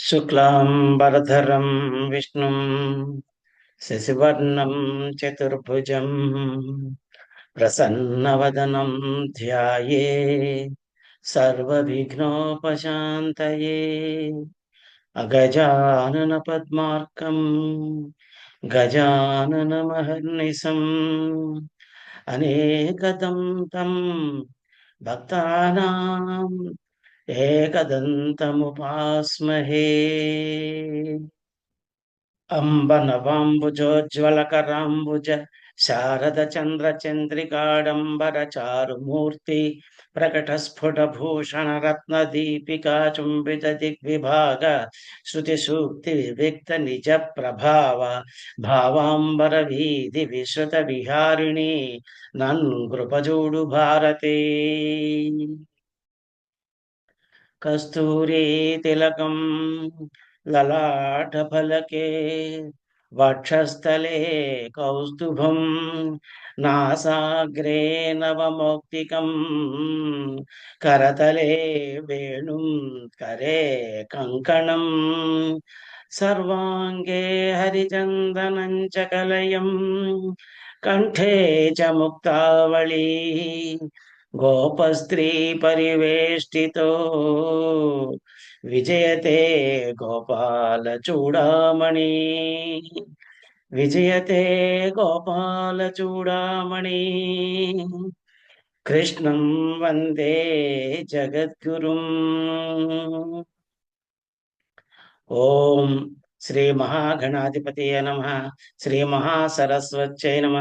శుక్లాంబరధరం విష్ణుం శశివర్ణం చతుర్భుజం ప్రసన్నవదనం ధ్యాయే సర్వవిఘ్నోపశాంతయే. అగజానన పద్మార్కం గజాననమహర్నిశం అనేకదం తం భక్తానాం ఏకదంతముపాస్మహే. అంబ నవాంబుజోజ్వలకరాంబుజ శారద చంద్ర చంద్రికాడంబర చారుమూర్తి ప్రకట స్ఫుట భూషణ రత్న దీపికా చుంబిత దిగ్విభాగ శృతి సూక్తి వివిక్త నిజ ప్రభావ భావాంబర వీధి విశ్రుత విహారిణి నన్ కృపజూడు భారతే. కస్తూరీ తిలకం లలాటఫలకే వక్షస్థలే కౌస్తుభం నాసాగ్రే నవమౌక్తికం కరతలే వేణుం కరే కంకణం సర్వాంగే హరిచందనం చ కలయం కంఠే చ ముక్తావళీ గోపస్త్రీ పరివేష్టితో విజయతే గోపాల చూడామణి. విజయతే గోపాల చూడామణి. కృష్ణం వందే జగద్గురుం. ఓం శ్రీ మహాగణాధిపతయ నమ. శ్రీ మహాసరస్వత్యై నమ.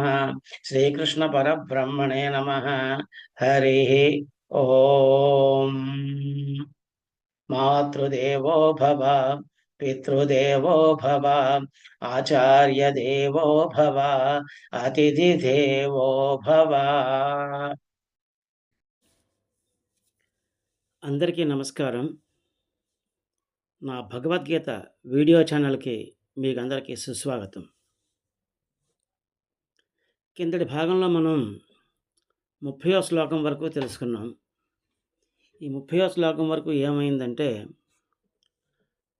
శ్రీకృష్ణ పరబ్రహ్మణే నమ. హరి ఓం. మాతృదేవో భవ, పితృదేవో భవ, ఆచార్య దేవో భవ, అతిథి దేవో భవ. అందరికీ నమస్కారం. నా భగవద్గీత వీడియో ఛానల్కి మీకు అందరికీ సుస్వాగతం. కిందటి భాగంలో మనం 30వ శ్లోకం వరకు తెలుసుకున్నాం. ఈ 30వ శ్లోకం వరకు ఏమైందంటే,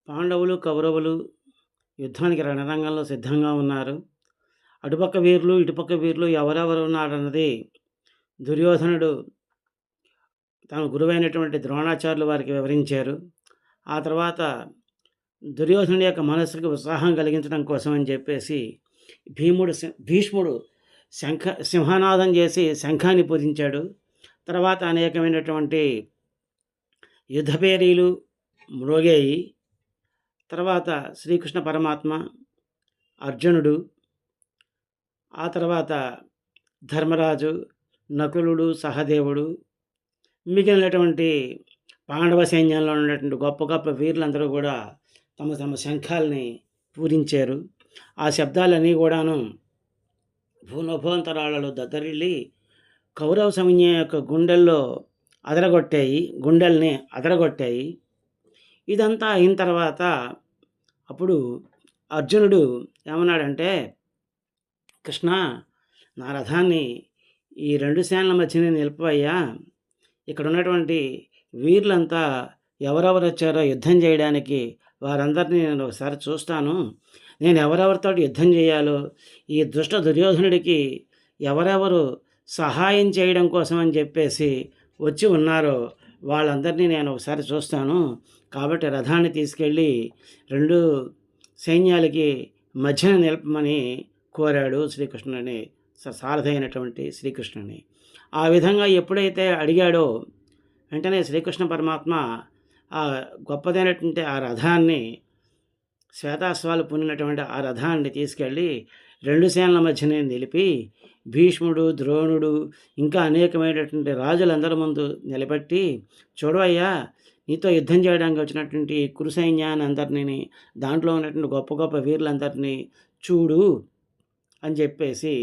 పాండవులు కౌరవులు యుద్ధానికి రణరంగంలో సిద్ధంగా ఉన్నారు. అటుపక్క వీరులు ఇటుపక్క వీరులు ఎవరెవరు ఉన్నారన్నది దుర్యోధనుడు తన గురువైనటువంటి ద్రోణాచార్యులు వారికి వివరించారు. ఆ తర్వాత దుర్యోధనుడి యొక్క మనస్సుకు ఉత్సాహం కలిగించడం కోసం అని చెప్పేసి భీష్ముడు సింహనాదం చేసి శంఖాన్ని పూజించాడు. తర్వాత అనేకమైనటువంటి యుద్ధపేరీలు మ్రోగాయి. తర్వాత శ్రీకృష్ణ పరమాత్మ, అర్జునుడు, ఆ తర్వాత ధర్మరాజు, నకులుడు, సహదేవుడు, మిగిలినటువంటి పాండవ సైన్యంలో ఉన్నటువంటి గొప్ప గొప్ప వీరులందరూ కూడా తమ తమ శంఖాలని పూరించారు. ఆ శబ్దాలన్నీ కూడాను భూనభోంతరాలలో దద్దరిల్లి కౌరవ సైన్యం యొక్క గుండెల్ని అదరగొట్టాయి. ఇదంతా అయిన తర్వాత అప్పుడు అర్జునుడు ఏమన్నాడంటే, కృష్ణ, నా రథాన్ని ఈ రెండు సేనల మధ్యనే నిలిపయ్యా. ఇక్కడ ఉన్నటువంటి వీరులంతా ఎవరెవరు వచ్చారో యుద్ధం చేయడానికి వారందరినీ నేను ఒకసారి చూస్తాను. నేను ఎవరెవరితో యుద్ధం చేయాలో, ఈ దుష్ట దుర్యోధనుడికి ఎవరెవరు సహాయం చేయడం కోసం అని చెప్పేసి వచ్చి ఉన్నారో వాళ్ళందరినీ నేను ఒకసారి చూస్తాను. కాబట్టి రథాన్ని తీసుకెళ్ళి రెండు సైన్యాలకి మధ్యన నిలపమని కోరాడు శ్రీకృష్ణుని, సారథి అయినటువంటి శ్రీకృష్ణుని. ఆ విధంగా ఎప్పుడైతే అడిగాడో వెంటనే శ్రీకృష్ణ పరమాత్మ ఆ గొప్పదైనటువంటి ఆ రథాన్ని, శ్వేతాశ్వాలు పొందినటువంటి ఆ రథాన్ని తీసుకెళ్ళి రెండు సేనల మధ్యనే నిలిపి భీష్ముడు, ద్రోణుడు, ఇంకా అనేకమైనటువంటి రాజులందరి ముందు నిలబెట్టి, చూడవయ్యా, నీతో యుద్ధం చేయడానికి వచ్చినటువంటి కురు సైన్యాన్ని అందరినీ, దాంట్లో ఉన్నటువంటి గొప్ప గొప్ప వీరులందరినీ చూడు అని చెప్పేసి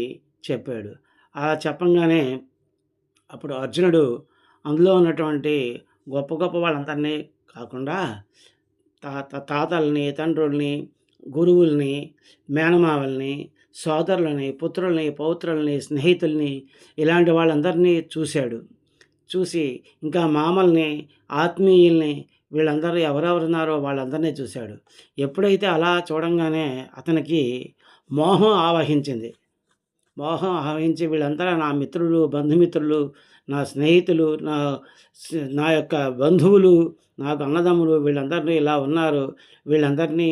చెప్పాడు. అలా చెప్పంగానే అప్పుడు అర్జునుడు అందులో ఉన్నటువంటి గొప్ప గొప్ప వాళ్ళందరినీ కాకుండా తాతల్ని, తండ్రుల్ని, గురువుల్ని, మేనమావల్ని, సోదరులని, పుత్రుల్ని, పౌత్రుల్ని, స్నేహితుల్ని, ఇలాంటి వాళ్ళందరినీ చూశాడు. చూసి ఇంకా మామల్ని, ఆత్మీయుల్ని, వీళ్ళందరూ ఎవరెవరున్నారో వాళ్ళందరినీ చూశాడు. ఎప్పుడైతే అలా చూడంగానే అతనికి మోహం ఆవహించింది. మోహం ఆవహించి వీళ్ళంతా నా మిత్రులు, బంధుమిత్రులు, నా స్నేహితులు, నా యొక్క బంధువులు, నాకు అన్నదమ్ములు వీళ్ళందరినీ ఇలా ఉన్నారు. వీళ్ళందరినీ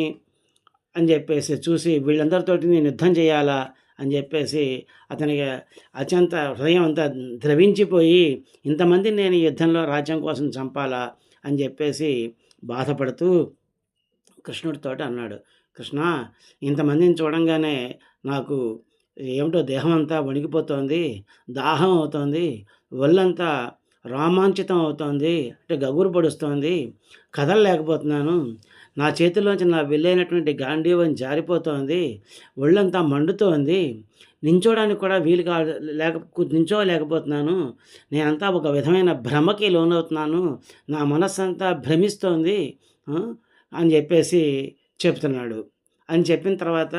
అని చెప్పేసి చూసి వీళ్ళందరితోటి నేను యుద్ధం చేయాలా అని చెప్పేసి అతనికి అత్యంత హృదయం అంతా ద్రవించిపోయి, ఇంతమందిని నేను ఈ యుద్ధంలో రాజ్యం కోసం చంపాలా అని చెప్పేసి బాధపడుతూ కృష్ణుడితోటి అన్నాడు, కృష్ణ, ఇంతమందిని చూడంగానే నాకు ఏమిటో దేహం అంతా వణికిపోతోంది, దాహం అవుతోంది, ఒళ్ళంతా రోమాంచితం అవుతోంది, అంటే గగురు పొడుస్తోంది, కదలలేకపోతున్నాను, నా చేతిలోంచి నా వెళ్ళైనటువంటి గాంధీవం జారిపోతోంది, ఒళ్ళంతా మండుతోంది, నించోడానికి కూడా వీలు నించోలేకపోతున్నాను, నేనంతా ఒక విధమైన భ్రమకి లోనవుతున్నాను, నా మనస్సంతా భ్రమిస్తోంది అని చెప్పేసి చెప్తున్నాడు. అని చెప్పిన తర్వాత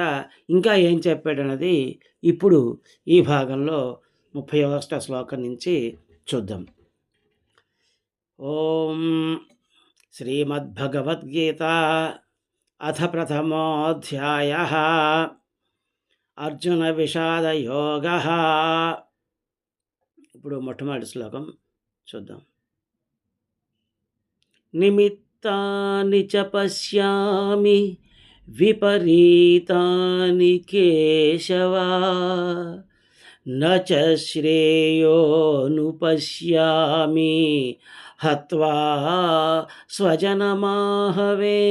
ఇంకా ఏం చెప్పాడన్నది ఇప్పుడు ఈ భాగంలో 31వ శ్లోకం నుంచి చూద్దాం. ఓం శ్రీమద్భగవద్గీత అథ ప్రథమోऽధ్యాయః అర్జున విషాదయోగః. ఇప్పుడు మొట్టమొదటి శ్లోకం చూద్దాం. నిమిత్తాని చ పశ్యామి విపరీతాని కేశవ న చ శ్రేయోనుపశ్యామి హత్వా స్వజనమాహవే.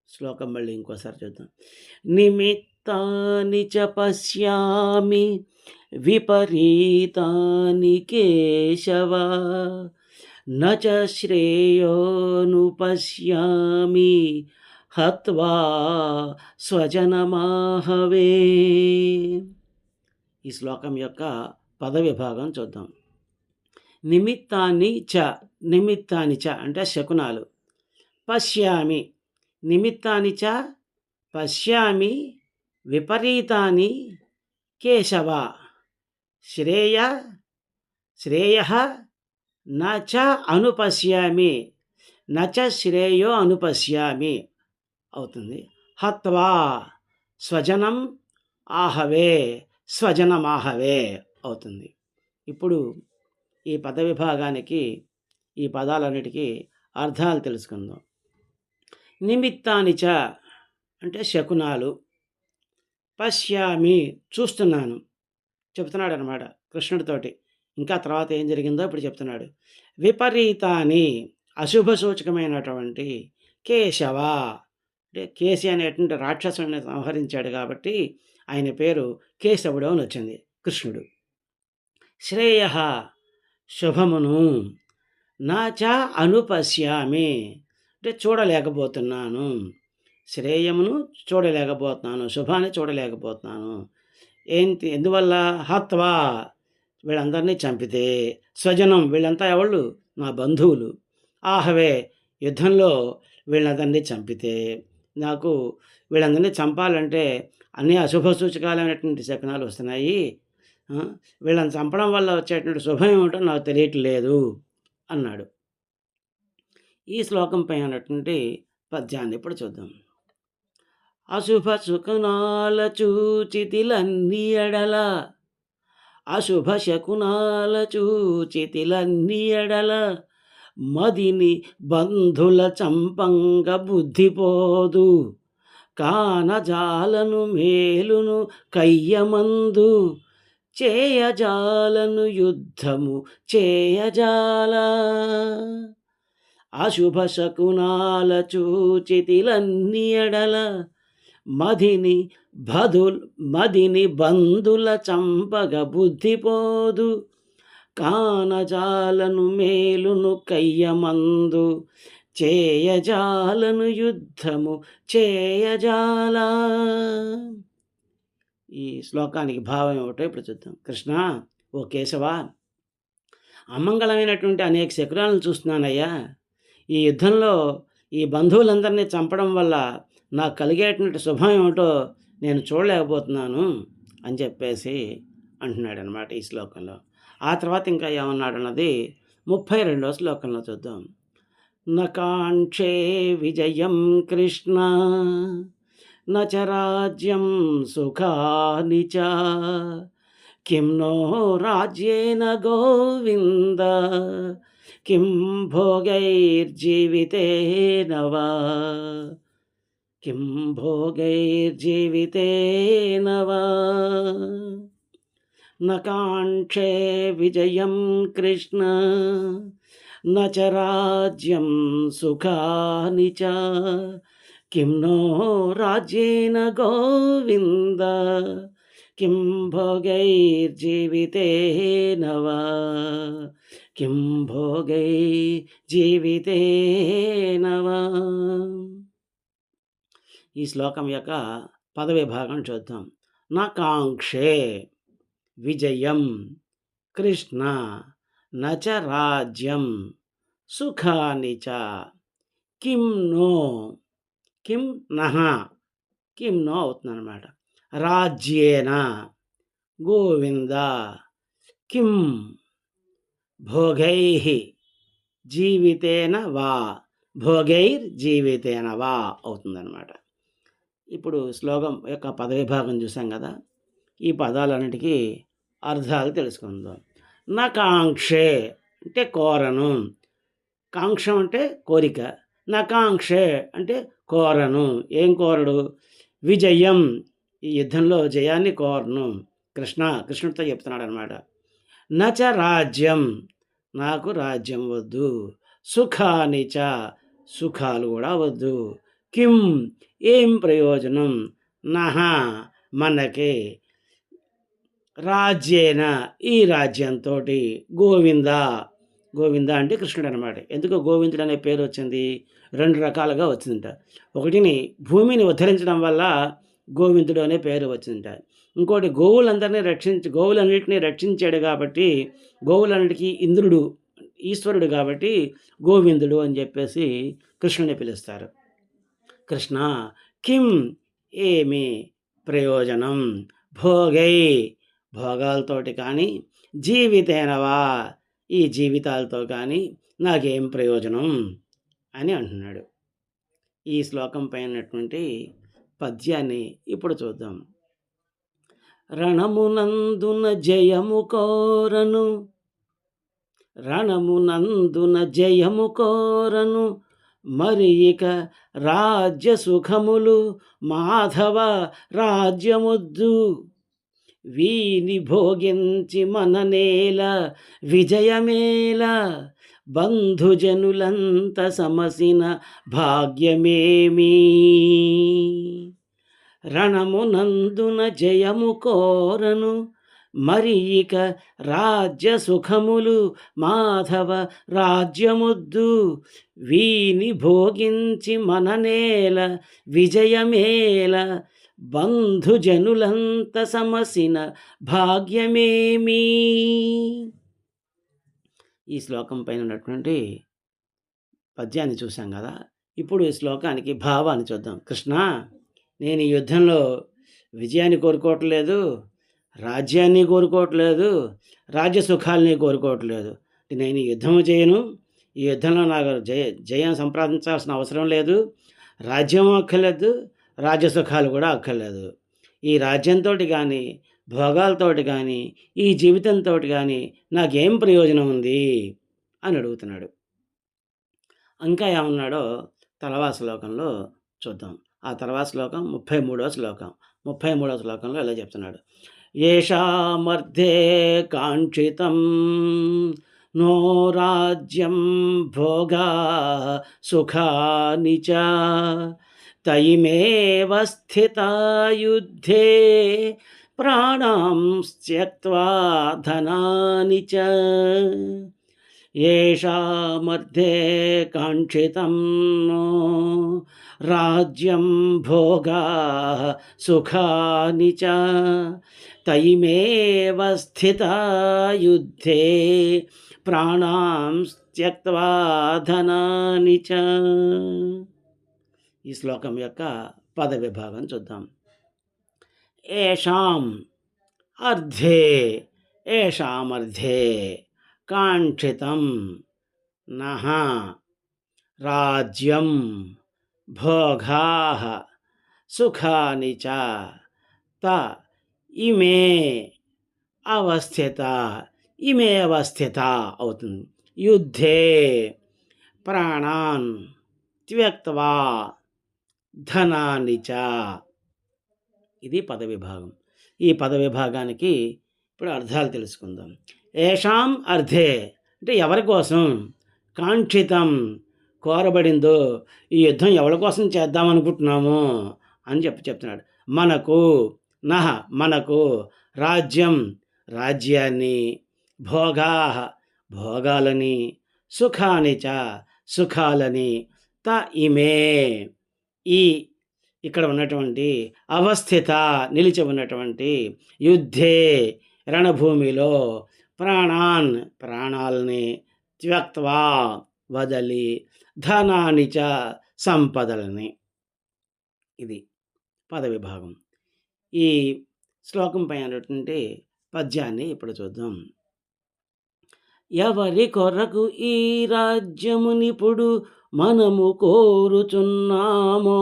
శ్లోకం మళ్ళీ ఇంకోసారి చూద్దాం. నిమిత్తాని చ పశ్యామి విపరీతాని కేశవ న చ శ్రేయోనుపశ్యామి హత్వా స్వజనమాహవే. ఈ శ్లోకం యొక్క పద విభాగం చూద్దాం. నిమిత్తాని చ అంటే శకునాలు. పశ్యామి నిమిత్తాని చ పశ్యామి విపరీతాని కేశవ శ్రేయః న చ అనుపశ్యామి న చ శ్రేయో అనుపశ్యామి అవుతుంది. హత్వా స్వజనం ఆహవే అవుతుంది. ఇప్పుడు ఈ పద విభాగానికి ఈ పదాలన్నిటికీ అర్థాలు తెలుసుకుందాం. నిమిత్తాని చ అంటే శకునాలు, పశ్యామి చూస్తున్నాను చెప్తున్నాడు అనమాట కృష్ణుడితోటి. ఇంకా తర్వాత ఏం జరిగిందో ఇప్పుడు చెప్తున్నాడు. విపరీతాని అశుభ సూచకమైనటువంటి కేశవ అంటే కేసి అనేటువంటి రాక్షసుని సంహరించాడు కాబట్టి ఆయన పేరు కేశవుడు అని వచ్చింది కృష్ణుడు. శ్రేయ శుభమును నా చ అనుపశ్యామి అంటే చూడలేకపోతున్నాను, శ్రేయమును చూడలేకపోతున్నాను, శుభాన్ని చూడలేకపోతున్నాను. ఎందువల్ల? హత్వా వీళ్ళందరినీ చంపితే, స్వజనం వీళ్ళంతా ఎవళ్ళు? నా బంధువులు, ఆహవే యుద్ధంలో వీళ్ళందరినీ చంపితే నాకు వీళ్ళందరినీ చంపాలంటే అన్ని అశుభ సూచకాలైనటువంటి శకునాలు వస్తున్నాయి, వీళ్ళని చంపడం వల్ల వచ్చేటువంటి శుభం ఏమిటో నాకు తెలియట్లేదు అన్నాడు. ఈ శ్లోకంపై ఉన్నటువంటి పద్యాన్ని ఇప్పుడు చూద్దాం. అశుభ శకునాల చూచితిలన్నీ ఎడల, అశుభ శకునాల చూచితిలన్నీ ఎడల, మదిని బంధుల చంపంగ బుద్ధిపోదు, కానజాలను మేలును కయ్యమందు, చేయజాలను యుద్ధము చేయజాల. అశుభ శకునాల చూచితిలన్నీ ఎడల, మదిని బంధుల చంపగ బుద్ధిపోదు, కానజాలను మేలును కయ్యమందు, చేయజాలను యుద్ధము చేయజాల. ఈ శ్లోకానికి భావం ఏమిటో ఇప్పుడు చూద్దాం. కృష్ణ, ఓ కేశవ, అమంగళమైనటువంటి అనేక శకునాలను చూస్తున్నానయ్యా. ఈ యుద్ధంలో ఈ బంధువులందరినీ చంపడం వల్ల నాకు కలిగేటువంటి శుభం ఏమిటో నేను చూడలేకపోతున్నాను అని చెప్పేసి అంటున్నాడు అనమాట ఈ శ్లోకంలో. ఆ తర్వాత ఇంకా ఏమన్నాడు అన్నది 32వ శ్లోకంలో చూద్దాం. నకాంక్షే విజయం కృష్ణ నచ రాజ్యం సుఖాని చ కిం నో రాజ్యేన గోవింద కిం భోగైర్జీవితేన వా కిం భోగైర్జీవితేన వా నకాంక్షే విజయం కృష్ణ నచ రాజ్యం సుఖాని చ కిం నో రాజ్యేన గోవింద కిం భోగైర్జీవితేన వా కిం భోగైర్జీవితేన వా. ఈ శ్లోకం యొక్క పదవిభాగం చూద్దాం. నకాంక్షే విజయం కృష్ణ నచ రాజ్యం సుఖాని చ కిం నో కిం నహ కిం నో అవుతుందన్నమాట. రాజ్యేన గోవింద కిం భోగై జీవితేన వా భోగైర్ జీవితేన వా అవుతుందన్నమాట. ఇప్పుడు శ్లోకం యొక్క పదవిభాగం చూసాం కదా. ఈ పదాలన్నిటికీ అర్థాలు తెలుసుకుందాం. నా కాంక్షే అంటే కోరను, కాంక్షం అంటే కోరిక, నా కాంక్షే అంటే కోరను. ఏం కోరడు? విజయం, ఈ యుద్ధంలో జయాన్ని కోరను. కృష్ణుడితో చెప్తున్నాడు అనమాట. నచ రాజ్యం, నాకు రాజ్యం వద్దు. సుఖాని చ, సుఖాలు కూడా వద్దు. కిం, ఏం ప్రయోజనం? నహ, మనకి. రాజ్యేన, ఈ రాజ్యంతో. గోవింద, గోవింద అంటే కృష్ణుడు అనమాట. ఎందుకు గోవిందుడు అనే పేరు వచ్చింది? 2 రకాలుగా వచ్చిందంట. ఒకటిని భూమిని ఉద్ధరించడం వల్ల గోవిందుడు అనే పేరు వచ్చిందంట. ఇంకోటి గోవులన్నిటిని రక్షించాడు కాబట్టి, గోవులన్నిటికీ ఇంద్రుడు, ఈశ్వరుడు కాబట్టి గోవిందుడు అని చెప్పేసి కృష్ణుని పిలుస్తారు. కృష్ణ, కిం, ఏమి ప్రయోజనం? భోగై, భోగాలతోటి కానీ, జీవితేనవా, ఈ జీవితాలతో కానీ నాకేం ప్రయోజనం అని అంటున్నాడు. ఈ శ్లోకం పైనటువంటి పద్యాన్ని ఇప్పుడు చూద్దాం. రణమునందున జయము కోరను, రణమునందున జయము కోరను, మరి ఇక రాజ్య సుఖములు మాధవ రాజ్యముద్దు. వీని భోగించి మననేల విజయమేల, బంధుజనులంత సమసిన భాగ్యమేమి. రణమునందున జయము కోరను, మరి ఇక రాజ్య సుఖములు మాధవ రాజ్యముద్దు. వీని భోగించి మననేల విజయమేల, బంధుజనులంత సమసిన భాగ్యమేమి. ఈ శ్లోకం పైన ఉన్నటువంటి పద్యాన్ని చూసాం కదా. ఇప్పుడు ఈ శ్లోకానికి భావాన్ని చూద్దాం. కృష్ణ, నేను ఈ యుద్ధంలో విజయాన్ని కోరుకోవట్లేదు, రాజ్యాన్ని కోరుకోవట్లేదు, రాజ్య సుఖాలని కోరుకోవట్లేదు. నేను ఈ యుద్ధము చేయను. ఈ యుద్ధంలో నాకు జయం సంపాదించాల్సిన అవసరం లేదు. రాజ్యం అక్కర్లేదు, రాజ్య సుఖాలు కూడా అక్కర్లేదు. ఈ రాజ్యంతో కానీ, భోగాలతోటి కానీ, ఈ జీవితంతో కానీ నాకేం ప్రయోజనం ఉంది అని అడుగుతున్నాడు. ఇంకా ఏమన్నాడో తర్వాత శ్లోకంలో చూద్దాం. ఆ తర్వాత శ్లోకం 33వ శ్లోకం. 33వ శ్లోకంలో ఇలా చెప్తున్నాడు. ఏషామర్థే కాంక్షితం నో రాజ్యం భోగా సుఖాని చ, తయిమేవ స్థితా యుద్ధే ప్రాణాం త్యక్త్వా ధనాని చ. ఏషామర్థే కాంక్షితం నో రాజ్యం భోగా సుఖాని చ, తయిమేవ స్థితా యుద్ధే ప్రాణాం త్యక్త్వా ధనాని చ. ఈ శ్లోకం యొక్క పద విభాగం చూద్దాం. ఏషాం అర్థే, ఏషామర్థే కాంక్షితం నః రాజ్యం భోగాః సుఖాని చ త ఇమే అవస్థిత ఇమే అవస్థిత అవుతుంది. యుద్ధే ప్రాణాన్ త్యక్త్వా ధనాన్ని చ. ఇది పదవిభాగం. ఈ పదవిభాగానికి ఇప్పుడు అర్థాలు తెలుసుకుందాం. ఏషాం అర్థే అంటే ఎవరి కోసం, కాంక్షితం కోరబడిందో, ఈ యుద్ధం ఎవరి కోసం చేద్దామనుకుంటున్నాము అని చెప్తున్నాడు. మనకు నహ మనకు రాజ్యం రాజ్యాన్ని, భోగా భోగాలని, సుఖాని చ సుఖాలని, త ఇమే ఈ ఇక్కడ ఉన్నటువంటి అవస్థిత నిలిచి ఉన్నటువంటి యుద్ధే రణభూమిలో ప్రాణాన్ ప్రాణాలని, త్యక్త్వా వదలి, ధనాని చ సంపదలని. ఇది పదవిభాగం. ఈ శ్లోకం పైనటువంటి పద్యాన్ని ఇప్పుడు చూద్దాం. ఎవరి కొరకు ఈ రాజ్యమునిప్పుడు మనము కోరుచున్నామో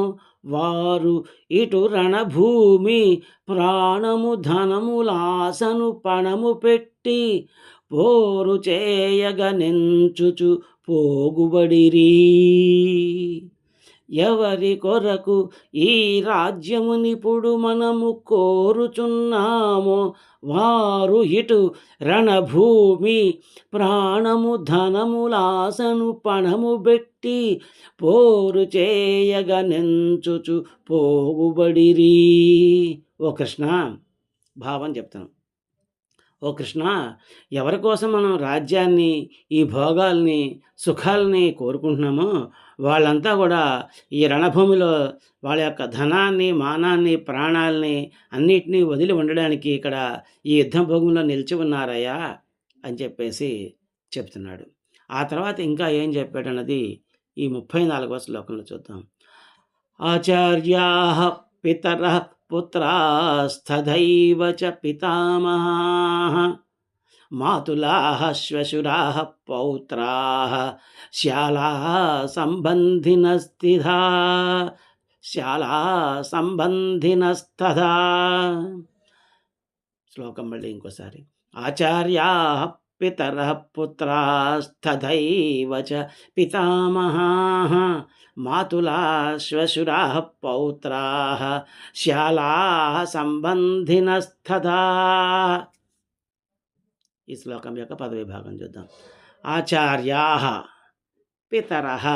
వారు ఇటు రణభూమి ప్రాణము ధనములాసను పణము పెట్టి పోరు చేయగనెంచుచు పోగుబడిరి. ఎవరి కొరకు ఈ రాజ్యమునిప్పుడు మనము కోరుచున్నామో వారు ఇటు రణభూమి ప్రాణము ధనములాసను పణము పెట్టి పోరు చేయగనెంచుచు పోగుబడిరి. ఓ కృష్ణ, భావం చెప్తాను. ఓ కృష్ణ, ఎవరి కోసం మనం రాజ్యాన్ని, ఈ భోగాల్ని, సుఖాలని కోరుకుంటున్నామో వాళ్ళంతా కూడా ఈ రణభూమిలో వాళ్ళ యొక్క ధనాన్ని, మానాన్ని, ప్రాణాలని అన్నిటినీ వదిలి ఉండడానికి ఇక్కడ ఈ యుద్ధ భూమిలో నిలిచి ఉన్నారయ్యా అని చెప్పేసి చెప్తున్నాడు. ఆ తర్వాత ఇంకా ఏం చెప్పాడన్నది ఈ 34వ శ్లోకంలో చూద్దాం. ఆచార్యాః పితరః పుత్రాస్తథైవ చ పితామహాః మాతులాః శ్వశురాః పౌత్రాః శ్యాలాః సంబంధినస్తథా సంబంధినస్తథా. శ్లోకం మళ్ళీ ఇంకోసారి. ఆచార్యాః పితరః పుత్రాస్తథైవ చ పితామహాః మాతులాః శ్వశురాః పౌత్రాః శ్యాలాః సంబంధినస్తథా. ఈ శ్లోకం యొక్క పదవిభాగం చూద్దాం. ఆచార్యాః పితరః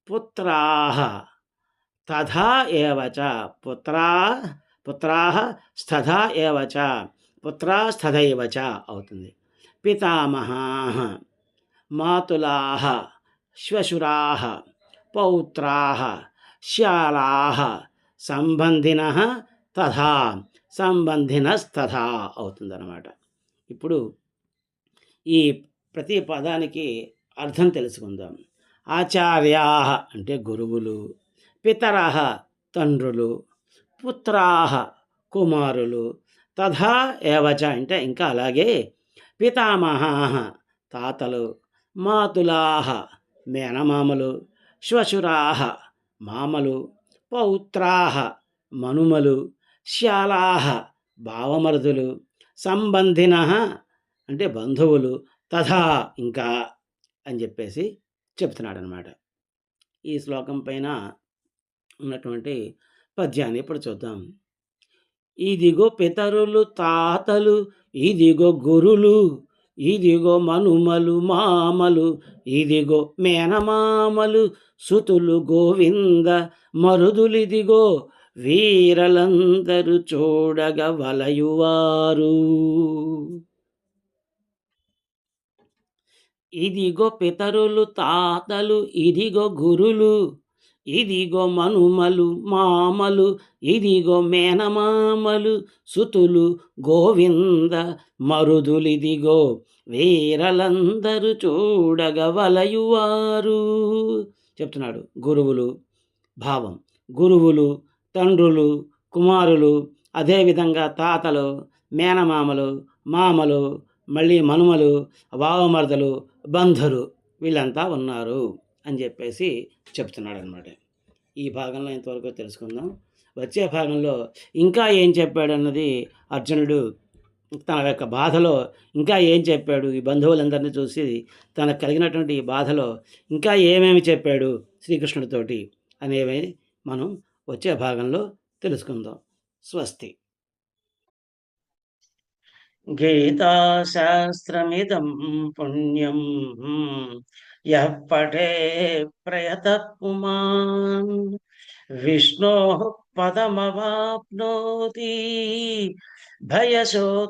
పుత్రాః తథా ఏవ చ పుత్రాః స్తథా ఏవ చ పుత్రాస్తథైవ చ అవుతుంది. పితామహాః మాతులాః శ్వశురాః పౌత్రాః శ్యాలాః సంబంధినః తథా సంబంధినస్తథా అవుతుందన్నమాట. ఇప్పుడు ఈ ప్రతి పదానికి అర్థం తెలుసుకుందాం. ఆచార్యాః అంటే గురువులు, పితరః తండ్రులు, పుత్రాః కుమారులు, తథా ఏవచ అంటే ఇంకా అలాగే, పితామహాః తాతలు, మాతులాః మేనమామలు, శ్వశురాః మామలు, పౌత్రాః మనుమలు, శ్యాలాః బావమరుదులు, సంబంధినః అంటే బంధువులు, తథా ఇంకా అని చెప్పేసి చెప్తున్నాడు అనమాట. ఈ శ్లోకం పైన ఉన్నటువంటి పద్యాన్ని ఇప్పుడు చూద్దాం. ఇదిగో పితరులు తాతలు, ఇదిగో గురులు, ఇదిగో మనుమలు మామలు, ఇదిగో మేనమామలు సుతులు గోవింద మరుదులిదిగో వీరలందరూ చూడగ వలయువారు. ఇదిగో పితరులు తాతలు, ఇదిగో గురులు, ఇదిగో మనుమలు మామలు, ఇదిగో మేనమామలు సుతులు గోవింద మరుదులిదిగో వీరలందరూ చూడగ వలయువారు చెప్తున్నాడు. గురువులు భావం, గురువులు, తండ్రులు, కుమారులు, అదేవిధంగా తాతలు, మేనమామలు, మామలు, మళ్ళీ మనుమలు, బావమరదలు, బంధులు వీళ్ళంతా ఉన్నారు అని చెప్పేసి చెప్తున్నాడనమాట. ఈ భాగంలో ఇంతవరకు తెలుసుకుందాం. వచ్చే భాగంలో ఇంకా ఏం చెప్పాడన్నది అర్జునుడు తన యొక్క బాధలో ఇంకా ఏం చెప్పాడు, ఈ బంధువులందరినీ చూసి తనకు కలిగినటువంటి ఈ బాధలో ఇంకా ఏమేమి చెప్పాడు శ్రీకృష్ణుడితోటి అనేవి మనం వచ్చే భాగంలో తెలుసుకుందాం. స్వస్తి. గీతాశాస్త్రమిదం పుణ్యం యః పఠే ప్రయతః పుమాన్ విష్ణోః పదమవాప్నోతి భయశోకాదివర్జితః.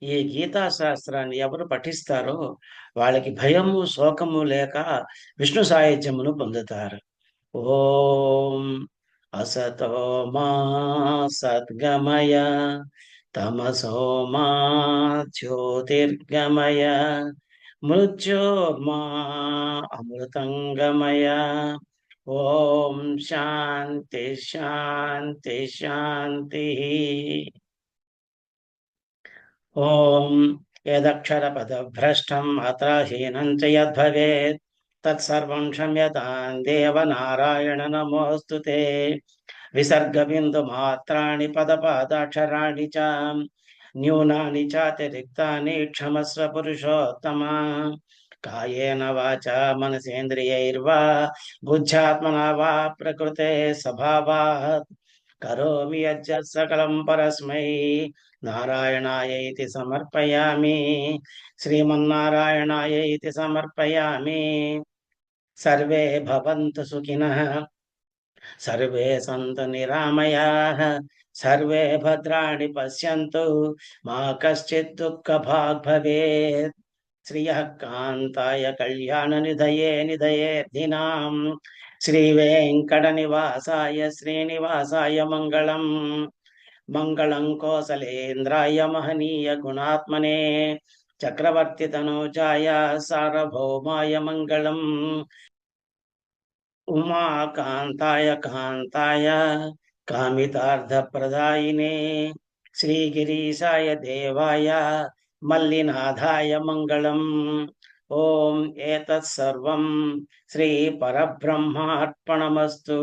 ఈ గీతా శాస్త్రాన్ని ఎవరు పఠిస్తారో వాళ్ళకి భయము శోకము లేక విష్ణు సాయుధ్యమును పొందుతారు. ఓం అసతో మా సద్గమయ తమసో మా జ్యోతిర్గమయ మృత్యోర్మా అమృతంగమయ. ఓం శాంతి శాంతి శాంతి. ఓం యదక్షరపదభ్రష్టం అత్రహీనం చ యద్భవేత్ తత్సర్వం క్షమ్యతాం దేవ నారాయణ నమోస్తుతే. విసర్గబిందుమాత్రాణి పదపాదాక్షరాణి చ న్యూనాని చాతిరిక్తాని క్షమస్వ పురుషోత్తమ. కాయేన వాచా మనసేంద్రియైర్వా బుద్ధ్యాత్మనా వా ప్రకృతే స్వభావాత్ కరోమి యజ్జత్ సకలం పరస్మై నారాయణాయైతి సమర్పయామి. శ్రీమన్నారాయణాయైతి సమర్పయామి. సర్వే భవంతు సుఖినః, సర్వే సంతు నిరామయాః, సర్వే భద్రాణి పశ్యంతు మా కశ్చిత్ దుఃఖభాగ్ భవేత్. శ్రియః కాంతాయ కళ్యాణ నిధయే నిధయేర్థినాం శ్రీ వెంకటనివాసాయ శ్రీనివాసాయ మంగళం. మంగళం కోసలేంద్రాయ మహనీయ గుణాత్మనే చక్రవర్తి తనూజాయ సార్వభౌమాయ మంగళం. ఉమాకాంతాయ కాంతాయ కామితార్థప్రదాయినే శ్రీగిరీశాయ దేవాయ మల్లినాథాయ మంగళం. ఓం ఏతత్ సర్వం శ్రీ పరబ్రహ్మార్పణమస్తు.